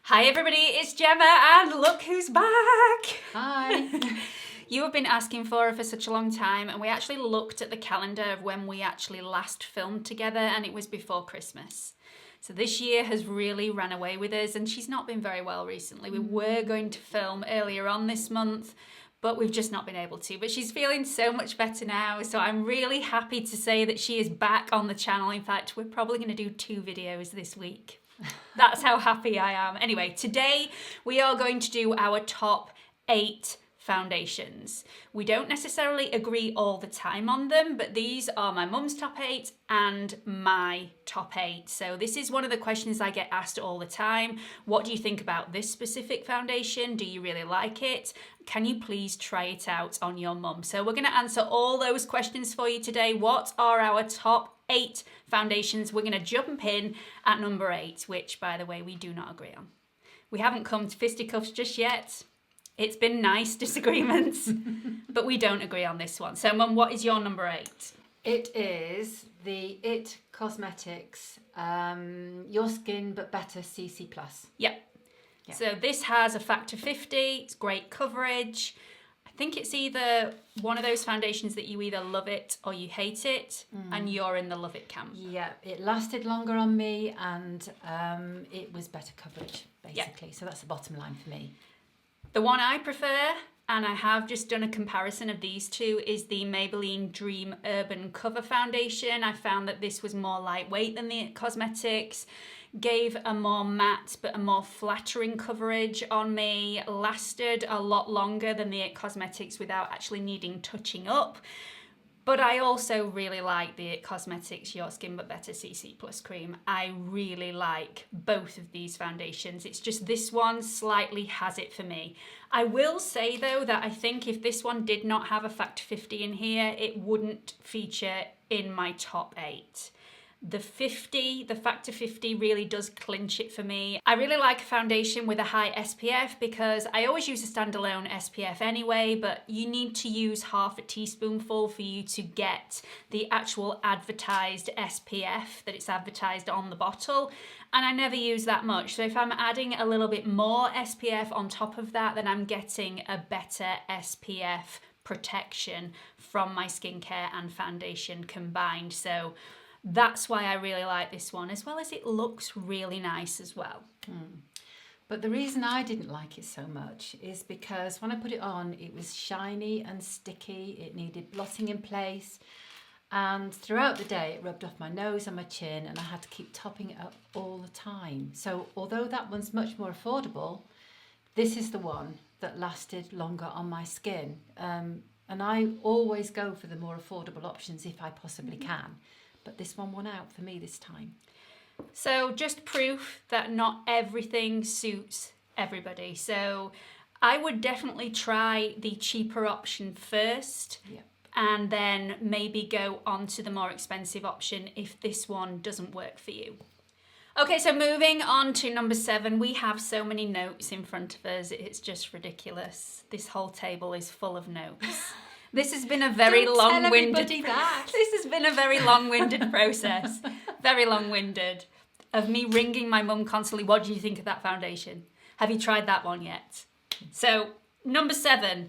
Hi everybody, it's Gemma and look who's back! Hi! You have been asking for her for such a long time, and we actually looked at the calendar of when we actually last filmed together, and it was before Christmas. So this year has really ran away with us, and she's not been very well recently. We were going to film earlier on this month, but we've just not been able to. But she's feeling so much better now, so I'm really happy to say that she is back on the channel. In fact, we're probably going to do 2 videos this week. That's how happy I am. Anyway, today we are going to do our top 8 foundations. We don't necessarily agree all the time on them, but these are my mum's top 8 and my top 8. So this is one of the questions I get asked all the time. What do you think about this specific foundation? Do you really like it? Can you please try it out on your mum? So we're going to answer all those questions for you today. What are our top 8 foundations? We're going to jump in at number 8, which, by the way, we do not agree on. We haven't come to fisticuffs just yet. It's been nice disagreements, but we don't agree on this one. So, Mum, what is your number 8? It is the IT Cosmetics Your Skin But Better CC+. Yep. Yeah. So this has a factor 50. It's great coverage. I think it's either one of those foundations that you either love it or you hate it, and you're in the love it camp. Yeah, it lasted longer on me, and it was better coverage, basically. So that's the bottom line for me. The one I prefer, and I have just done a comparison of these two, is the Maybelline Dream Urban Cover Foundation. I found that this was more lightweight than the IT Cosmetics, gave a more matte but a more flattering coverage on me, lasted a lot longer than the IT Cosmetics without actually needing touching up. But I also really like the IT Cosmetics Your Skin But Better CC Plus Cream. I really like both of these foundations. It's just this one slightly has it for me. I will say though that I think if this one did not have a factor 50 in here, it wouldn't feature in my top 8. The factor 50 really does clinch it for me. I really like a foundation with a high SPF because I always use a standalone SPF anyway, but you need to use half a teaspoonful for you to get the actual advertised SPF that it's advertised on the bottle. And I never use that much. So if I'm adding a little bit more SPF on top of that, then I'm getting a better SPF protection from my skincare and foundation combined. So that's why I really like this one, as well as it looks really nice as well. But the reason I didn't like it so much is because when I put it on, it was shiny and sticky. It needed blotting in place. And throughout the day, it rubbed off my nose and my chin, and I had to keep topping it up all the time. So although that one's much more affordable, this is the one that lasted longer on my skin. And I always go for the more affordable options if I possibly can. But this one won out for me this time. So just proof that not everything suits everybody. So I would definitely try the cheaper option first. Yep. And then maybe go on to the more expensive option if this one doesn't work for you. Okay, so moving on to number 7, we have so many notes in front of us, it's just ridiculous. This whole table is full of notes. This has been a very long-winded. This has been a very long-winded process. Very long-winded. Of me ringing my mum constantly, what do you think of that foundation? Have you tried that one yet? So, number 7.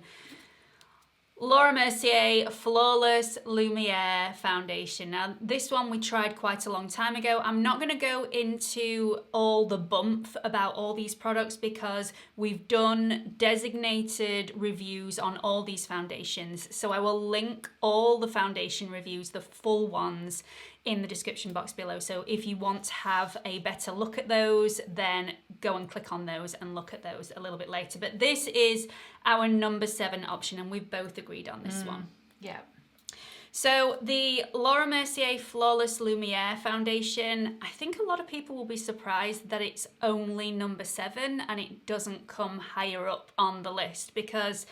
Laura Mercier Flawless Lumiere Foundation. Now, this one we tried quite a long time ago. I'm not going to go into all the bump about all these products because we've done designated reviews on all these foundations. So I will link all the foundation reviews, the full ones, in the description box below. So if you want to have a better look at those, then go and click on those and look at those a little bit later. But this is our number 7 option, and we've both agreed on this one. Yeah. So the Laura Mercier Flawless Lumiere Foundation, I think a lot of people will be surprised that it's only number 7 and it doesn't come higher up on the list, because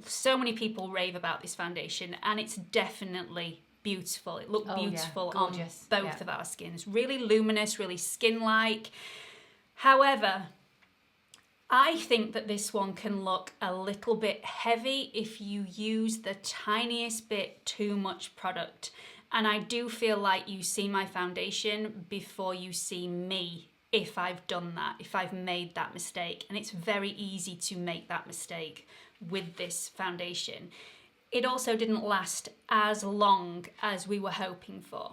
so many people rave about this foundation, and it's definitely beautiful. It looked beautiful on both of our skins. Really luminous, really skin-like. However, I think that this one can look a little bit heavy if you use the tiniest bit too much product. And I do feel like you see my foundation before you see me if I've done that, if I've made that mistake. And it's very easy to make that mistake with this foundation. It also didn't last as long as we were hoping for.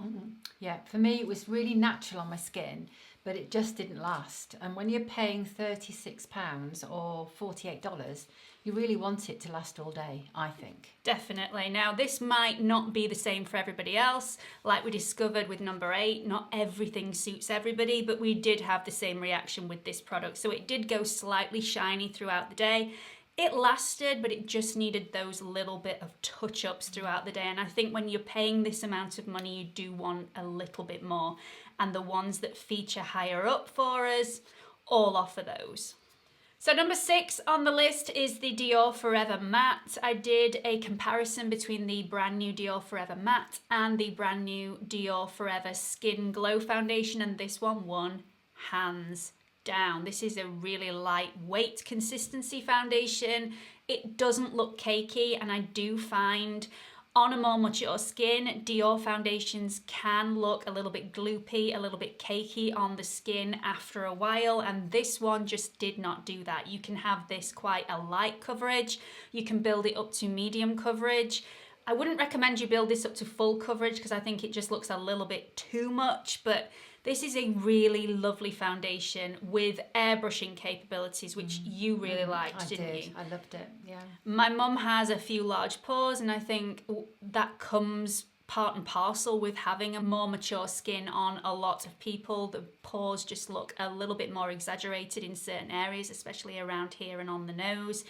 Yeah, for me it was really natural on my skin, but it just didn't last. And when you're paying £36 or $48, you really want it to last all day, I think. Definitely. Now, this might not be the same for everybody else. Like we discovered with number 8, not everything suits everybody, but we did have the same reaction with this product. So it did go slightly shiny throughout the day. It lasted, but it just needed those little bit of touch-ups throughout the day. And I think when you're paying this amount of money, you do want a little bit more. And the ones that feature higher up for us all offer those. So number 6 on the list is the DIOR Forever Matte. I did a comparison between the brand new DIOR Forever Matte and the brand new DIOR Forever Skin Glow Foundation, and this one won hands down. This is a really lightweight consistency foundation. It doesn't look cakey, and I do find on a more mature skin, DIOR foundations can look a little bit gloopy, a little bit cakey on the skin after a while, and this one just did not do that. You can have this quite a light coverage. You can build it up to medium coverage. I wouldn't recommend you build this up to full coverage because I think it just looks a little bit too much, but this is a really lovely foundation with airbrushing capabilities, which you really liked, didn't you? I loved it, yeah. My mum has a few large pores, and I think that comes part and parcel with having a more mature skin on a lot of people. The pores just look a little bit more exaggerated in certain areas, especially around here and on the nose.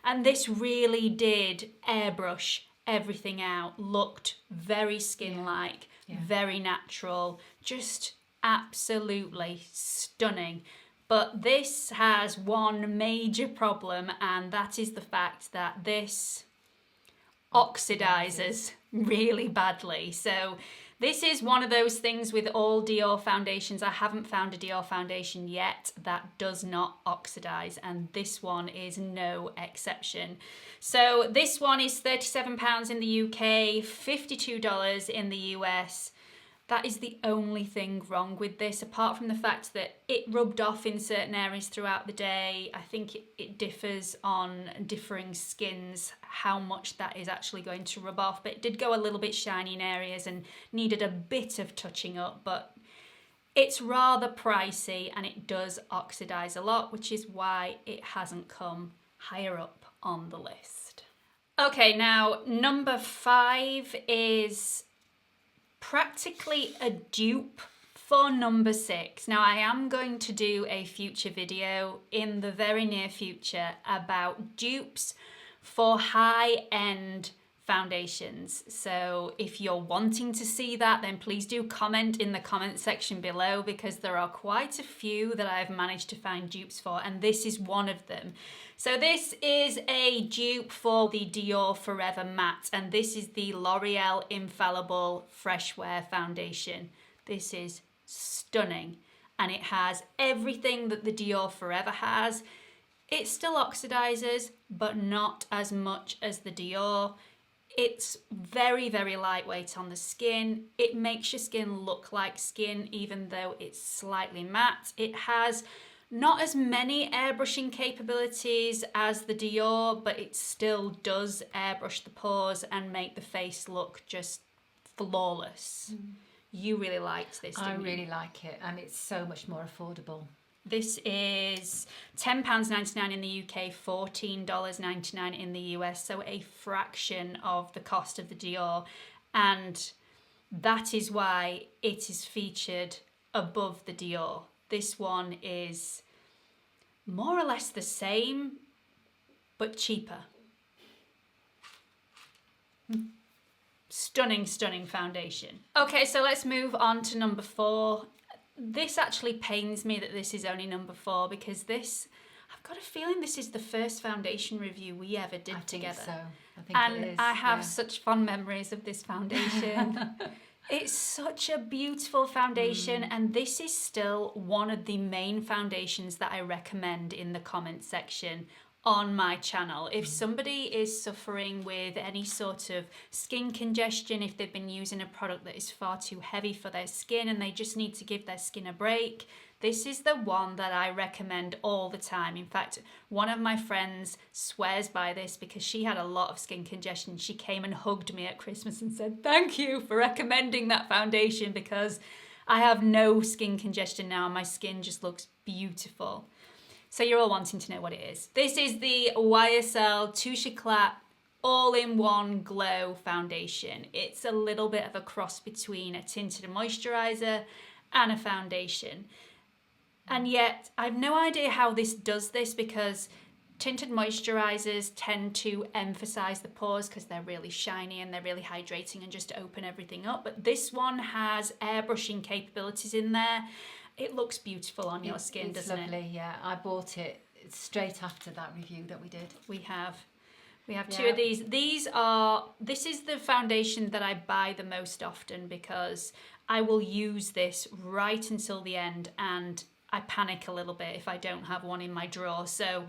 And this really did airbrush everything out, looked very skin-like, very natural, just absolutely stunning. But this has one major problem, and that is the fact that this oxidizes really badly. So this is one of those things with all DIOR foundations. I haven't found a DIOR foundation yet that does not oxidize, and this one is no exception. So this one is £37 in the UK, $52 in the US. That is the only thing wrong with this, apart from the fact that it rubbed off in certain areas throughout the day. I think it differs on differing skins how much that is actually going to rub off, but it did go a little bit shiny in areas and needed a bit of touching up, but it's rather pricey and it does oxidize a lot, which is why it hasn't come higher up on the list. Okay, now number 5 is practically a dupe for number 6. Now I am going to do a future video in the very near future about dupes for high-end foundations. So if you're wanting to see that, then please do comment in the comment section below, because there are quite a few that I've managed to find dupes for, and this is one of them. So this is a dupe for the DIOR Forever Matte, and this is the L'Oreal Infallible FRESHWEAR foundation. This is stunning, and it has everything that the DIOR Forever has. It still oxidizes, but not as much as the DIOR. It's very, very lightweight on the skin. It makes your skin look like skin, even though it's slightly matte. It has not as many airbrushing capabilities as the DIOR, but it still does airbrush the pores and make the face look just flawless. You really liked this, didn't you? I really like it, and it's so much more affordable. This is £10.99 in the UK, $14.99 in the US, so a fraction of the cost of the DIOR, and that is why it is featured above the DIOR. This one is more or less the same, but cheaper. Stunning, stunning foundation. Okay, so let's move on to number 4. This actually pains me that this is only number 4, because this, I've got a feeling this is the first foundation review we ever did together. I think and it is. I have such fond memories of this foundation. It's such a beautiful foundation, and this is still one of the main foundations that I recommend in the comment section on my channel. If somebody is suffering with any sort of skin congestion, if they've been using a product that is far too heavy for their skin and they just need to give their skin a break, This is the one that I recommend all the time. In fact, one of my friends swears by this because she had a lot of skin congestion. She came and hugged me at Christmas and said, thank you for recommending that foundation because I have no skin congestion now and my skin just looks beautiful. So you're all wanting to know what it is. This is the YSL Touche Eclat all-in-one glow foundation. It's a little bit of a cross between a tinted moisturizer and a foundation. And yet, I've no idea how this does this because tinted moisturizers tend to emphasize the pores because they're really shiny and they're really hydrating and just open everything up. But this one has airbrushing capabilities in there. It looks beautiful on your skin, doesn't it? It's lovely, yeah. I bought it straight after that review that we did. We have two of these. This is the foundation that I buy the most often because I will use this right until the end and I panic a little bit if I don't have one in my drawer. So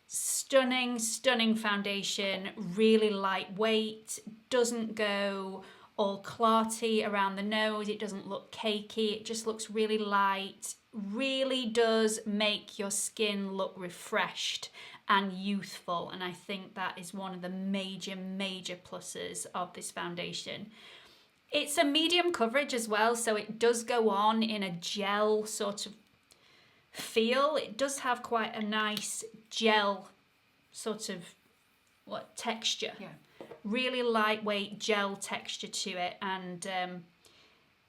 stunning, stunning foundation, really lightweight, doesn't go all clarty around the nose, it doesn't look cakey, it just looks really light, really does make your skin look refreshed and youthful, and I think that is one of the major pluses of this foundation. It's a medium coverage as well, so it does go on in a gel sort of feel. It does have quite a nice gel sort of texture. Yeah. Really lightweight gel texture to it, and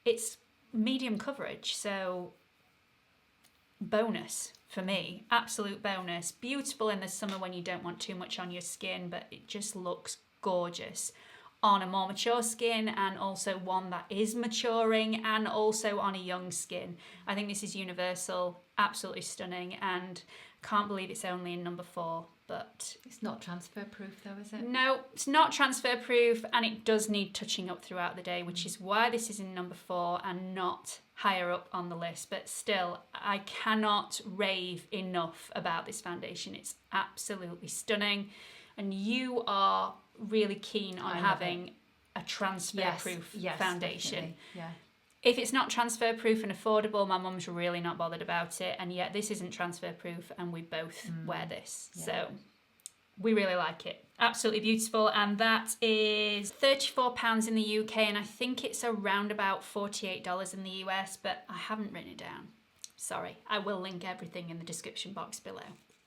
it's medium coverage, so bonus for me, absolute bonus. Beautiful in the summer when you don't want too much on your skin, but it just looks gorgeous on a more mature skin and also one that is maturing and also on a young skin. I think this is universal, absolutely stunning, and can't believe it's only in number 4. But it's not transfer proof though, is it? No, it's not transfer proof, and it does need touching up throughout the day, which is why this is in number 4 and not higher up on the list. But still, I cannot rave enough about this foundation. It's absolutely stunning, and you are really keen on having a transfer proof foundation. Definitely. Yeah. If it's not transfer proof and affordable, my mum's really not bothered about it, and yet this isn't transfer proof and we both wear this. Yeah. So we really like it. Absolutely beautiful, and that is £34 in the UK, and I think it's around about $48 in the US, but I haven't written it down. Sorry, I will link everything in the description box below.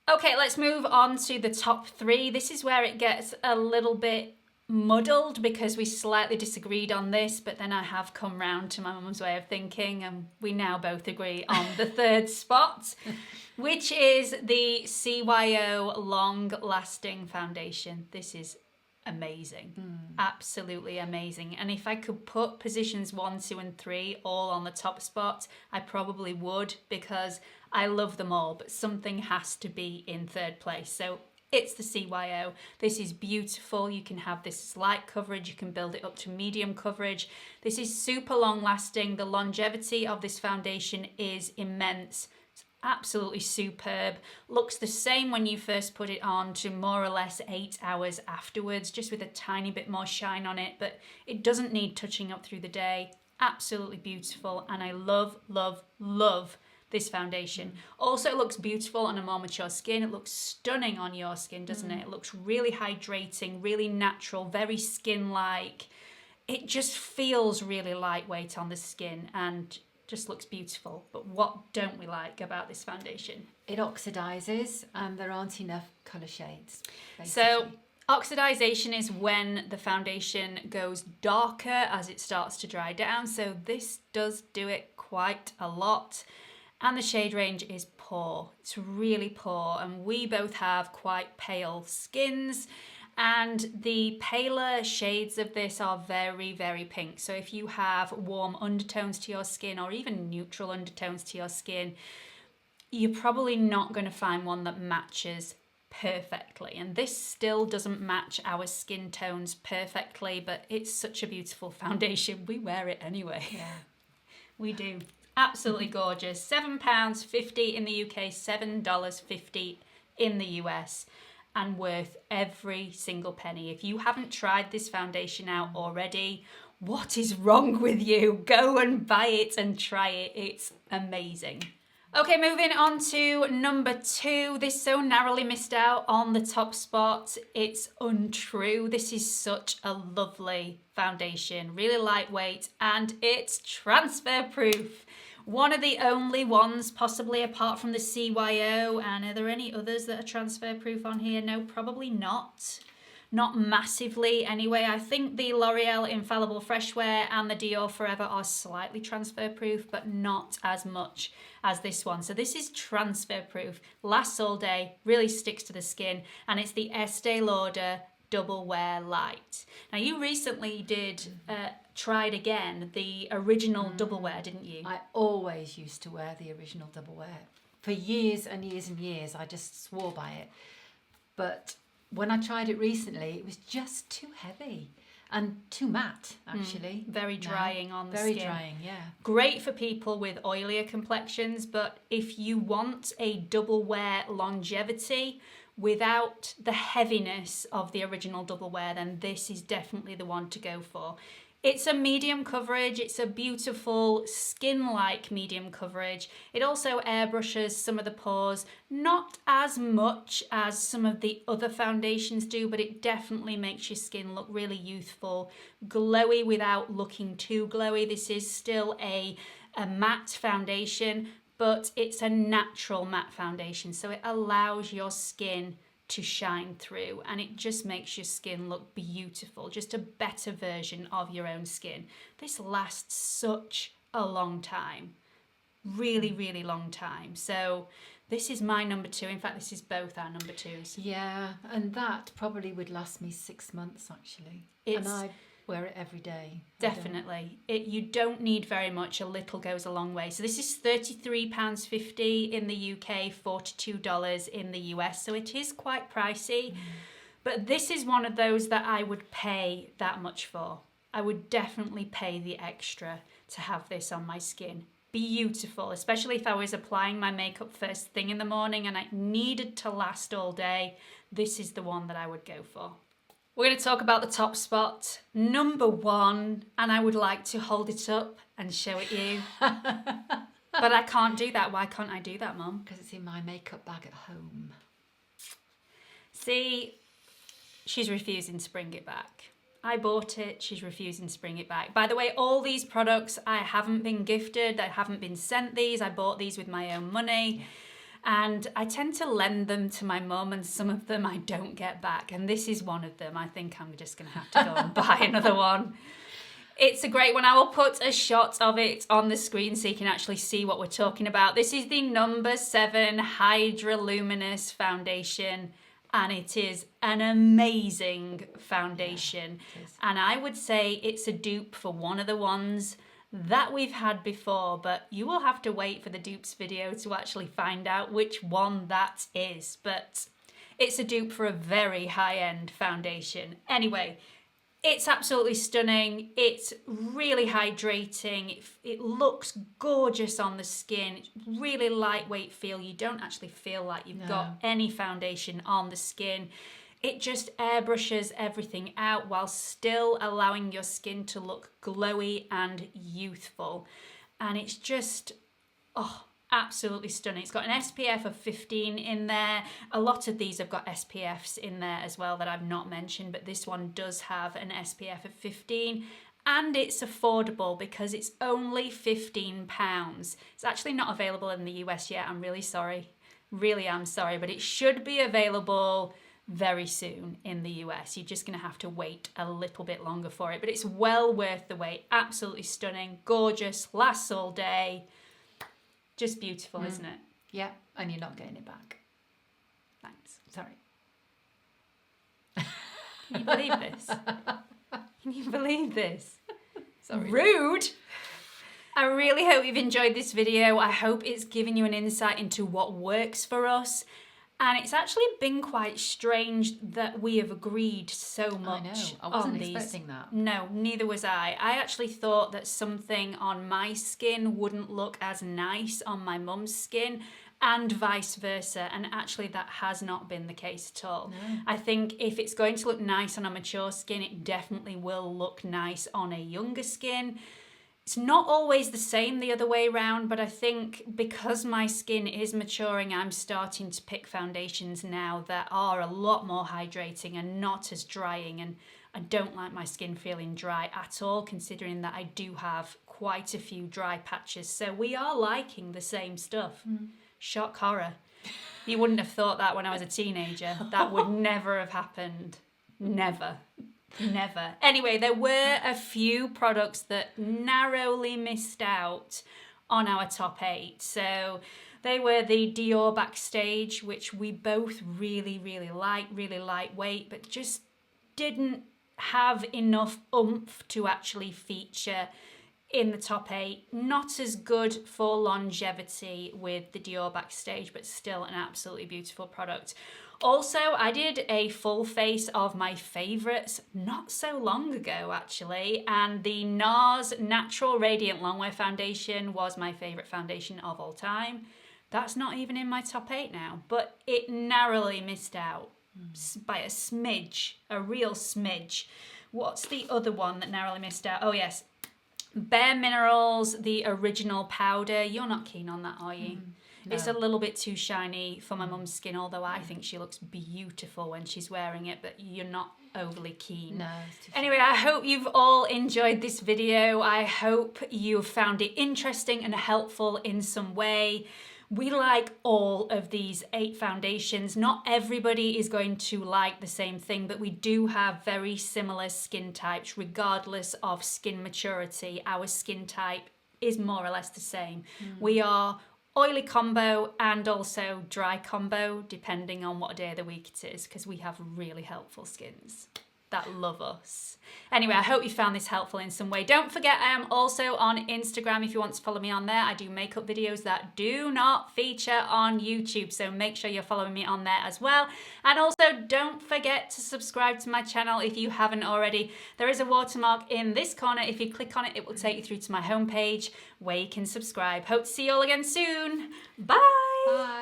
Okay, let's move on to the top 3. This is where it gets a little bit muddled because we slightly disagreed on this, but then I have come round to my mum's way of thinking and we now both agree on the 3rd spot, which is the CYO Long Lasting Foundation. This is amazing, absolutely amazing. And if I could put positions 1, 2 and 3 all on the top spot, I probably would because I love them all, but something has to be in 3rd place. So it's the CYO. This is beautiful. You can have this light coverage. You can build it up to medium coverage. This is super long lasting. The longevity of this foundation is immense. It's absolutely superb. Looks the same when you first put it on to more or less 8 hours afterwards, just with a tiny bit more shine on it, but it doesn't need touching up through the day. Absolutely beautiful. And I love, love, love this foundation. Also looks beautiful on a more mature skin. It looks stunning on your skin, doesn't it? It looks really hydrating, really natural, very skin-like. It just feels really lightweight on the skin and just looks beautiful. But what don't we like about this foundation? It oxidizes and there aren't enough colour shades, basically. So oxidization is when the foundation goes darker as it starts to dry down. So this does do it quite a lot. And the shade range is poor. It's really poor, and we both have quite pale skins, and the paler shades of this are very, very pink. So if you have warm undertones to your skin or even neutral undertones to your skin, you're probably not going to find one that matches perfectly. And this still doesn't match our skin tones perfectly, but it's such a beautiful foundation. We wear it anyway. Yeah, we do. Absolutely gorgeous. £7.50 in the UK, $7.50 in the US, and worth every single penny. If you haven't tried this foundation out already, what is wrong with you? Go and buy it and try it. It's amazing. Okay, moving on to number 2. This so narrowly missed out on the top spot. It's untrue. This is such a lovely foundation, really lightweight, and it's transfer proof. One of the only ones, possibly apart from the CYO. And are there any others that are transfer proof on here? No, probably not. Not massively anyway. I think the L'Oreal Infallible FRESHWEAR and the DIOR Forever are slightly transfer proof, but not as much as this one. So this is transfer proof, lasts all day, really sticks to the skin, and it's the Estee Lauder Double Wear Light. Now you recently tried again the original Double Wear, didn't you? I always used to wear the original Double Wear. For years and years and years, I just swore by it. But when I tried it recently, it was just too heavy and too matte, actually. Very drying on the Very skin. drying, yeah. Great for people with oilier complexions, but if you want a double wear longevity without the heaviness of the original double wear, then this is definitely the one to go for. It's a medium coverage. It's a beautiful skin-like medium coverage. It also airbrushes some of the pores, not as much as some of the other foundations do, but it definitely makes your skin look really youthful, glowy without looking too glowy. This is still a matte foundation, but it's a natural matte foundation, so it allows your skin to shine through, and it just makes your skin look beautiful, just a better version of your own skin. This lasts such a long time, really, really long time. So this is my number 2. In fact, this is both our number 2s. Yeah, and that probably would last me 6 months, actually. And I wear it every day. Definitely. You don't need very much. A little goes a long way. So this is £33.50 in the UK, $42 in the US. So it is quite pricey. But this is one of those that I would pay that much for. I would definitely pay the extra to have this on my skin. Beautiful, especially if I was applying my makeup first thing in the morning and I needed to last all day. This is the one that I would go for. We're going to talk about the top spot, number 1, and I would like to hold it up and show it you. But I can't do that. Why can't I do that, Mum? Because it's in my makeup bag at home. See, she's refusing to bring it back. I bought it, she's refusing to bring it back. By the way, all these products I haven't been gifted, I haven't been sent these, I bought these with my own money. Yeah. And I tend to lend them to my mum, and some of them I don't get back. And this is one of them. I think I'm just going to have to go and buy another one. It's a great one. I will put a shot of it on the screen so you can actually see what we're talking about. This is the number 7 HydraLuminous foundation. And it is an amazing foundation. Yeah, and I would say it's a dupe for one of the ones that we've had before, but you will have to wait for the dupes video to actually find out which one that is. But it's a dupe for a very high-end foundation. Anyway, it's absolutely stunning. It's really hydrating. It looks gorgeous on the skin. It's really lightweight feel. You don't actually feel like you've got any foundation on the skin. It just airbrushes everything out while still allowing your skin to look glowy and youthful. And it's just, absolutely stunning. It's got an SPF of 15 in there. A lot of these have got SPFs in there as well that I've not mentioned, but this one does have an SPF of 15. And it's affordable because it's only £15. It's actually not available in the US yet. I'm really sorry. Really am sorry, but it should be available very soon in the US. You're just going to have to wait a little bit longer for it, but it's well worth the wait. Absolutely stunning, gorgeous, lasts all day. Just beautiful, isn't it? Yeah, and you're not getting it back. Thanks. Sorry. Can you believe this? Can you believe this? Sorry. Rude! I really hope you've enjoyed this video. I hope it's given you an insight into what works for us. And it's actually been quite strange that we have agreed so much. I know. I wasn't expecting that. No, neither was I. I actually thought that something on my skin wouldn't look as nice on my mum's skin, and vice versa. And actually that has not been the case at all. No. I think if it's going to look nice on a mature skin, it definitely will look nice on a younger skin. It's not always the same the other way around, but I think because my skin is maturing, I'm starting to pick foundations now that are a lot more hydrating and not as drying. And I don't like my skin feeling dry at all, considering that I do have quite a few dry patches. So we are liking the same stuff. Shock horror. You wouldn't have thought that when I was a teenager. That would never have happened. Never. Never. Anyway, there were a few products that narrowly missed out on our top 8. So they were the DIOR Backstage, which we both really, really liked, really lightweight, but just didn't have enough oomph to actually feature in the top 8. Not as good for longevity with the DIOR Backstage, but still an absolutely beautiful product. Also, I did a full face of my favourites not so long ago, actually, and the NARS Natural Radiant Longwear Foundation was my favourite foundation of all time. That's not even in my top 8 now, but it narrowly missed out by a smidge, a real smidge. What's the other one that narrowly missed out? Oh, yes. bareminerals, the original powder. You're not keen on that, are you? No. It's a little bit too shiny for my mum's skin, although I think she looks beautiful when she's wearing it, but you're not overly keen. No, it's too anyway, I hope you've all enjoyed this video. I hope you found it interesting and helpful in some way. We like all of these 8 foundations. Not everybody is going to like the same thing, but we do have very similar skin types regardless of skin maturity. Our skin type is more or less the same. We are oily combo and also dry combo, depending on what day of the week it is, because we have really helpful skins that love us. Anyway, I hope you found this helpful in some way. Don't forget, I am also on Instagram if you want to follow me on there. I do makeup videos that do not feature on YouTube, so make sure you're following me on there as well. And also, don't forget to subscribe to my channel if you haven't already. There is a watermark in this corner. If you click on it, it will take you through to my homepage where you can subscribe. Hope to see you all again soon. Bye! Bye.